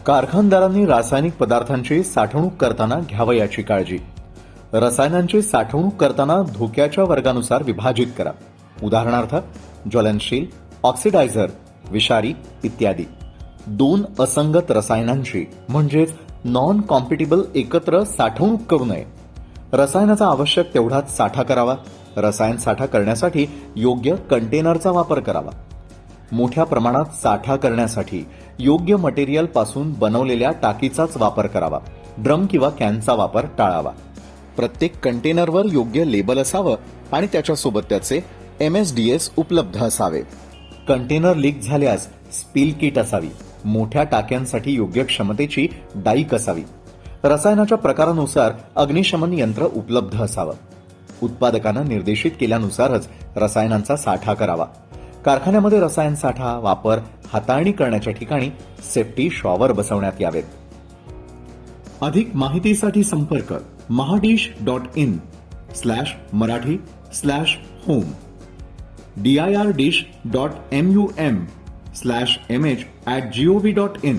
कारखानदारांनी रासायनिक पदार्थांची साठवणूक करताना घ्यावयाची काळजी. रसायनांची साठवणूक करताना धोक्याच्या वर्गानुसार विभाजित करा. उदाहरणार्थ ज्वलनशील, ऑक्सिडायझर, विषारी इत्यादी. दोन असंगत रसायनांची म्हणजेच नॉन कॉम्पिटिबल एकत्र साठवणूक करू नये. रसायनाचा आवश्यक तेवढाच साठा करावा. रसायन साठा करण्यासाठी योग्य कंटेनरचा वापर करावा. मोठ्या प्रमाणात साठा करण्यासाठी योग्य मटेरियल पासून बनवलेल्या टाकीचाच वापर करावा. ड्रम किंवा कॅनचा वापर टाळावा. प्रत्येक कंटेनरवर योग्य लेबल असावं आणि त्याच्यासोबत त्याचे MSDS उपलब्ध असावे. कंटेनर लीक झाल्यास स्पिल किट असावी. मोठ्या टाक्यांसाठी योग्य क्षमतेची डाईक असावी. रसायनाच्या प्रकारानुसार अग्निशमन यंत्र उपलब्ध असावं. उत्पादकांना निर्देशित केल्यानुसारच रसायनांचा साठा करावा. कारखान्यामध्ये रसायन साठा, वापर, हाताळणी करण्याच्या ठिकाणी सेफ्टी शॉवर बसवण्यात यावेत. अधिक माहितीसाठी संपर्क mahadish.in/marathi/home dirdish.mum/mh@gov.in